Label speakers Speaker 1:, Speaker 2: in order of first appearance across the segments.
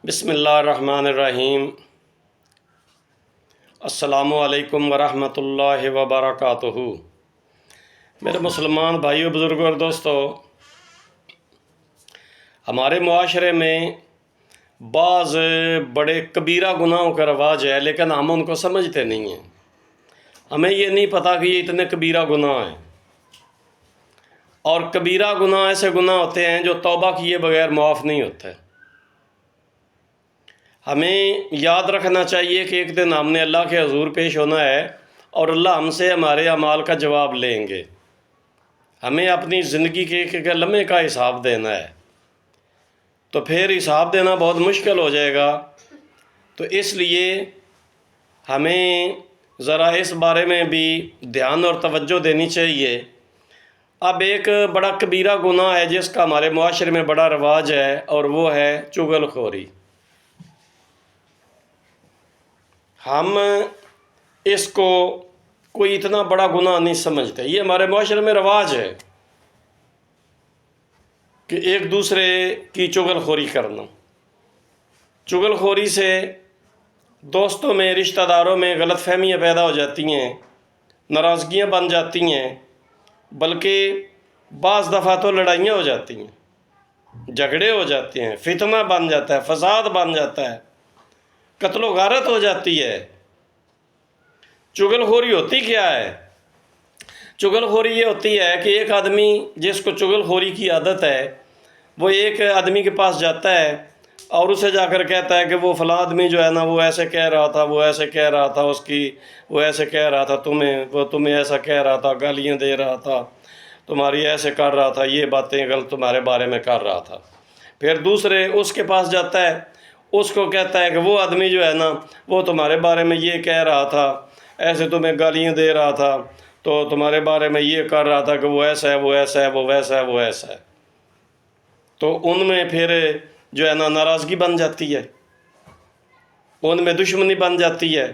Speaker 1: بسم اللہ الرحمن الرحیم۔ السلام علیکم ورحمۃ اللہ وبرکاتہ۔ میرے مسلمان بھائیوں، بزرگوں اور دوستو، ہمارے معاشرے میں بعض بڑے کبیرہ گناہوں کا رواج ہے، لیکن ہم ان کو سمجھتے نہیں ہیں۔ ہمیں یہ نہیں پتہ کہ یہ اتنے کبیرہ گناہ ہیں، اور کبیرہ گناہ ایسے گناہ ہوتے ہیں جو توبہ کیے بغیر معاف نہیں ہوتے۔ ہمیں یاد رکھنا چاہیے کہ ایک دن ہم نے اللہ کے حضور پیش ہونا ہے، اور اللہ ہم سے ہمارے اعمال کا جواب لیں گے۔ ہمیں اپنی زندگی کے ایک لمحے کا حساب دینا ہے، تو پھر حساب دینا بہت مشکل ہو جائے گا۔ تو اس لیے ہمیں ذرا اس بارے میں بھی دھیان اور توجہ دینی چاہیے۔ اب ایک بڑا کبیرہ گناہ ہے جس کا ہمارے معاشرے میں بڑا رواج ہے، اور وہ ہے چغل خوری۔ ہم اس کو کوئی اتنا بڑا گناہ نہیں سمجھتے۔ یہ ہمارے معاشرے میں رواج ہے کہ ایک دوسرے کی چغل خوری کرنا۔ چغل خوری سے دوستوں میں، رشتہ داروں میں غلط فہمیاں پیدا ہو جاتی ہیں، ناراضگیاں بن جاتی ہیں، بلکہ بعض دفعہ تو لڑائیاں ہو جاتی ہیں، جھگڑے ہو جاتے ہیں، فتنہ بن جاتا ہے، فساد بن جاتا ہے، قتل و غارت ہو جاتی ہے۔ چغل خوری ہوتی کیا ہے؟ چغل خوری یہ ہوتی ہے کہ ایک آدمی جس کو چغل خوری کی عادت ہے، وہ ایک آدمی کے پاس جاتا ہے اور اسے جا کر کہتا ہے کہ وہ فلاں آدمی جو ہے نا، وہ ایسے کہہ رہا تھا، وہ ایسے کہہ رہا تھا، وہ ایسے کہہ رہا تھا وہ تمہیں ایسا کہہ رہا تھا، گالیاں دے رہا تھا، تمہاری ایسے کر رہا تھا، یہ باتیں غلط تمہارے بارے میں کر رہا تھا۔ پھر دوسرے اس کے پاس جاتا ہے، اس کو کہتا ہے کہ وہ آدمی جو ہے نا، وہ تمہارے بارے میں یہ کہہ رہا تھا، ایسے تمہیں گالیاں دے رہا تھا، تو تمہارے بارے میں یہ کر رہا تھا کہ وہ ایسا ہے، وہ ایسا ہے، وہ ویسا ہے، وہ ایسا ہے۔ تو ان میں پھر جو ہے نا ناراضگی بن جاتی ہے، ان میں دشمنی بن جاتی ہے۔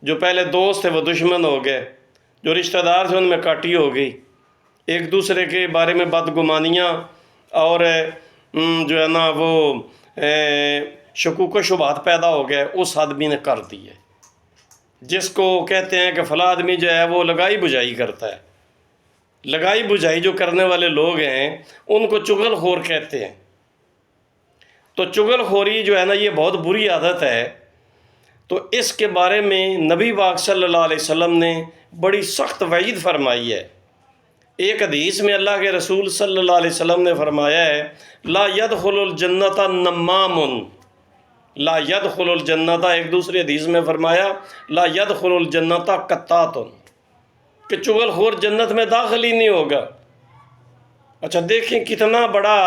Speaker 1: جو پہلے دوست تھے وہ دشمن ہو گئے، جو رشتہ دار تھے ان میں کاٹی ہو گئی، ایک دوسرے کے بارے میں بدگمانیاں اور جو ہے نا وہ شکوک و شبہات پیدا ہو گئے اس آدمی نے کر دی ہے، جس کو کہتے ہیں کہ فلاں آدمی جو ہے وہ لگائی بجھائی کرتا ہے۔ لگائی بجھائی جو کرنے والے لوگ ہیں ان کو چغل خور کہتے ہیں۔ تو چغل خوری جو ہے نا یہ بہت بری عادت ہے۔ تو اس کے بارے میں نبی پاک صلی اللہ علیہ وسلم نے بڑی سخت وعید فرمائی ہے۔ ایک حدیث میں اللہ کے رسول صلی اللہ علیہ وسلم نے فرمایا ہے، لا يدخل الجنت نمام، لا يدخل الجنت، ایک دوسری حدیث میں فرمایا لا يدخل الجنت قطات، کہ چغل خور جنت میں داخل ہی نہیں ہوگا۔ اچھا دیکھیں کتنا بڑا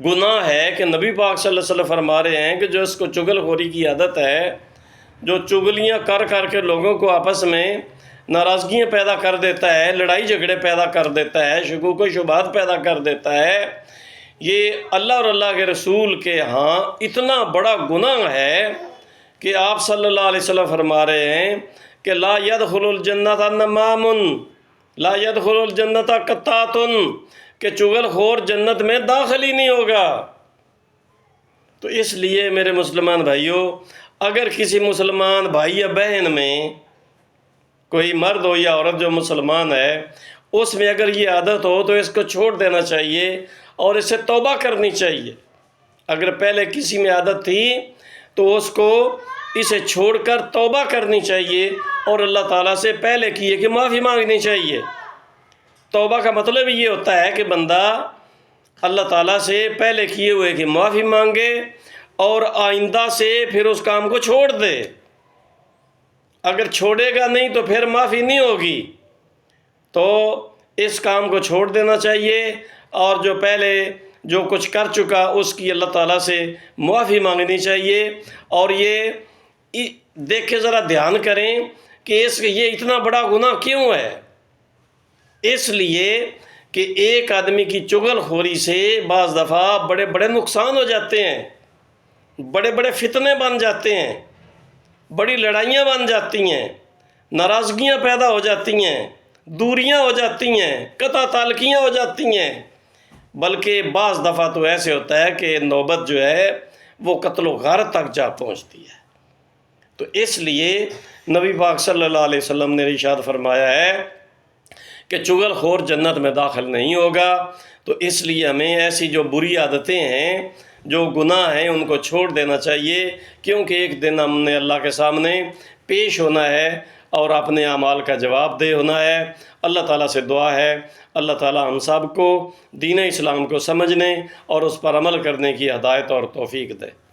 Speaker 1: گناہ ہے کہ نبی پاک صلی اللہ علیہ وسلم فرما رہے ہیں کہ جو اس کو چغل خوری کی عادت ہے، جو چغلیاں کر کر کے لوگوں کو آپس میں ناراضگیاں پیدا کر دیتا ہے، لڑائی جھگڑے پیدا کر دیتا ہے، شکوک و شبہات پیدا کر دیتا ہے، یہ اللہ اور اللہ کے رسول کے ہاں اتنا بڑا گناہ ہے کہ آپ صلی اللہ علیہ وسلم فرما رہے ہیں کہ لا يدخل الجنت نمام، لا يدخل الجنت قطات، کہ چغل خور جنت میں داخل ہی نہیں ہوگا۔ تو اس لیے میرے مسلمان بھائیوں، اگر کسی مسلمان بھائی یا بہن میں کوئی مرد ہو یا عورت جو مسلمان ہے، اس میں اگر یہ عادت ہو تو اس کو چھوڑ دینا چاہیے اور اس سے توبہ کرنی چاہیے۔ اگر پہلے کسی میں عادت تھی تو اس کو اسے چھوڑ کر توبہ کرنی چاہیے، اور اللہ تعالیٰ سے پہلے کیے کہ معافی مانگنی چاہیے۔ توبہ کا مطلب یہ ہوتا ہے کہ بندہ اللہ تعالیٰ سے پہلے کیے ہوئے کہ معافی مانگے، اور آئندہ سے پھر اس کام کو چھوڑ دے۔ اگر چھوڑے گا نہیں تو پھر معافی نہیں ہوگی، تو اس کام کو چھوڑ دینا چاہیے، اور جو پہلے جو کچھ کر چکا اس کی اللہ تعالیٰ سے معافی مانگنی چاہیے۔ اور یہ دیکھیں، ذرا دھیان کریں کہ یہ اتنا بڑا گناہ کیوں ہے۔ اس لیے کہ ایک آدمی کی چغل خوری سے بعض دفعہ بڑے بڑے نقصان ہو جاتے ہیں، بڑے بڑے فتنے بن جاتے ہیں، بڑی لڑائیاں بن جاتی ہیں، ناراضگیاں پیدا ہو جاتی ہیں، دوریاں ہو جاتی ہیں، قطع تعلقیاں ہو جاتی ہیں۔ بلکہ بعض دفعہ تو ایسے ہوتا ہے کہ نوبت جو ہے وہ قتل و غارت تک جا پہنچتی ہے۔ تو اس لیے نبی پاک صلی اللہ علیہ وسلم نے ارشاد فرمایا ہے کہ چغل خور جنت میں داخل نہیں ہوگا۔ تو اس لیے ہمیں ایسی جو بری عادتیں ہیں، جو گناہ ہیں، ان کو چھوڑ دینا چاہیے، کیونکہ ایک دن ہم نے اللہ کے سامنے پیش ہونا ہے اور اپنے اعمال کا جواب دہ ہونا ہے۔ اللہ تعالیٰ سے دعا ہے اللہ تعالیٰ ہم سب کو دین اسلام کو سمجھنے اور اس پر عمل کرنے کی ہدایت اور توفیق دے۔